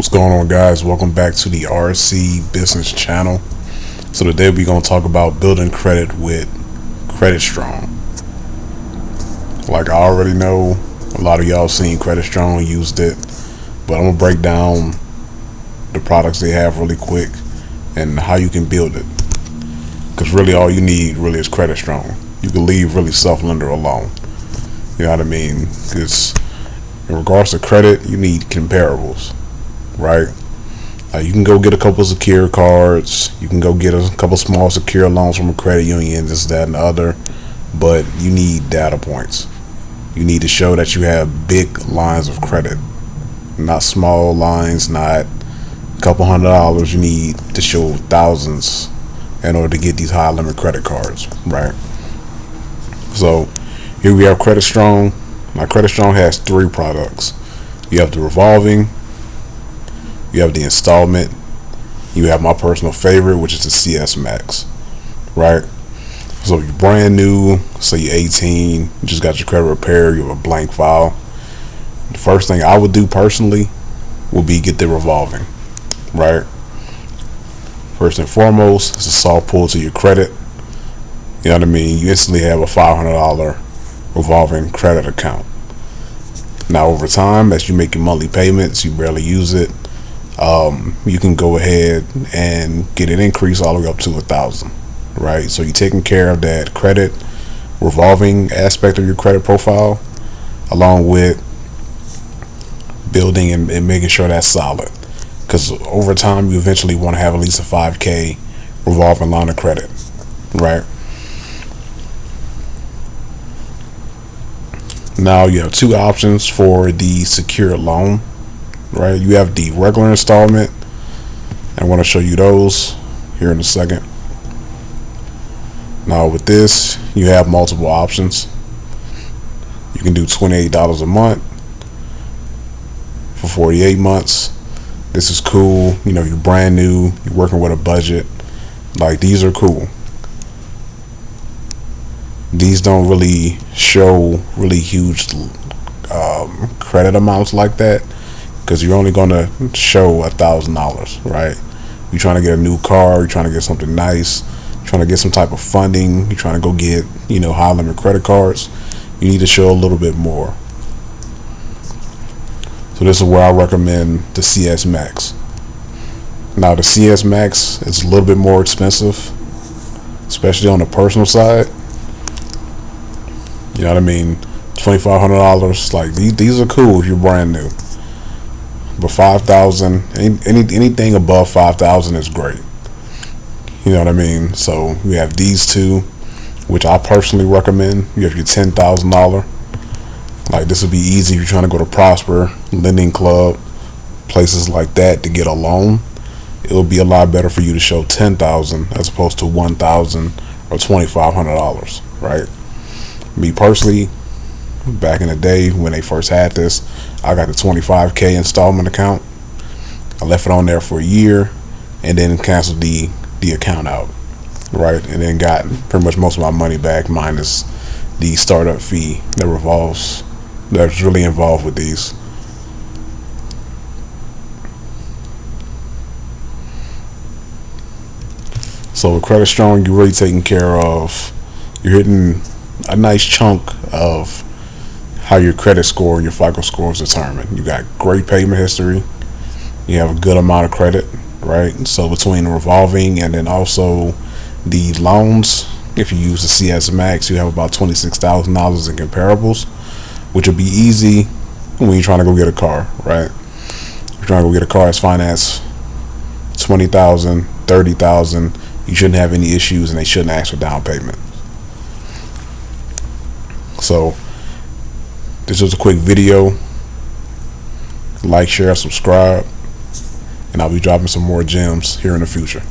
What's going on, guys? Welcome back to the RC Business Channel. So today we're going to talk about building credit with Credit Strong. Like I already know, a lot of y'all seen Credit Strong, used it, but I'm going to break down the products they have really quick and how you can build it. Because really all you need really is Credit Strong. You can leave really self-lender alone. You know what I mean? Because in regards to credit, you need comparables. Right? You can go get a couple secure cards. You can go get a couple small secure loans from a credit union, this, that, and the other. But you need data points. You need to show that you have big lines of credit, not small lines, not a couple $100s. You need to show thousands in order to get these high limit credit cards, right? So here we have Credit Strong. Now Credit Strong has three products. You have the revolving, you have the installment, you have my personal favorite, which is the CS Max, right? So if you're brand new, say you're 18, you just got your credit repaired, you have a blank file, the first thing I would do personally would be get the revolving, right? First and foremost, it's a soft pull to your credit. You know what I mean? You instantly have a $500 revolving credit account. Now over time, as you make your monthly payments, you barely use it, you can go ahead and get an increase all the way up to $1,000, right? So you're taking care of that credit revolving aspect of your credit profile, along with building and making sure that's solid. Because over time, you eventually want to have at least a $5K revolving line of credit, right? Now you have two options for the secure loan, right? You have the regular installment. I want to show you those here in a second. Now with this, you have multiple options. You can do $28 a month for 48 months. This is cool. You know, you're brand new, you're working with a budget. Like, these are cool. These don't really show really huge credit amounts like that, because you're only going to show $1,000, right? You're trying to get a new car, you're trying to get something nice, you're trying to get some type of funding, you're trying to go get, high limit credit cards. You need to show a little bit more. So this is where I recommend the CS Max. Now the CS Max is a little bit more expensive, especially on the personal side. You know what I mean? $2,500. Like, these are cool if you're brand new. But $5,000, anything above $5,000 is great. You know what I mean? So we have these two, which I personally recommend. You have your $10,000. Like, this would be easy if you're trying to go to Prosper, Lending Club, places like that to get a loan. It would be a lot better for you to show $10,000 as opposed to $1,000 or $2,500, right? Me personally, back in the day when they first had this, I got the $25K installment account. I left it on there for a year and then canceled the account out, right? And then got pretty much most of my money back, minus the startup fee that's really involved with these. So with Credit Strong, you're really taking care of, you're hitting a nice chunk of how your credit score and your FICO score is determined. You got great payment history, you have a good amount of credit, right? So between the revolving and then also the loans, if you use the CS Max, you have about $26,000 in comparables, which will be easy when you're trying to go get a car, right? If you're trying to go get a car, it's financed $20,000, $30,000. You shouldn't have any issues, and they shouldn't ask for down payment. So this was a quick video. Like, share, subscribe, and I'll be dropping some more gems here in the future.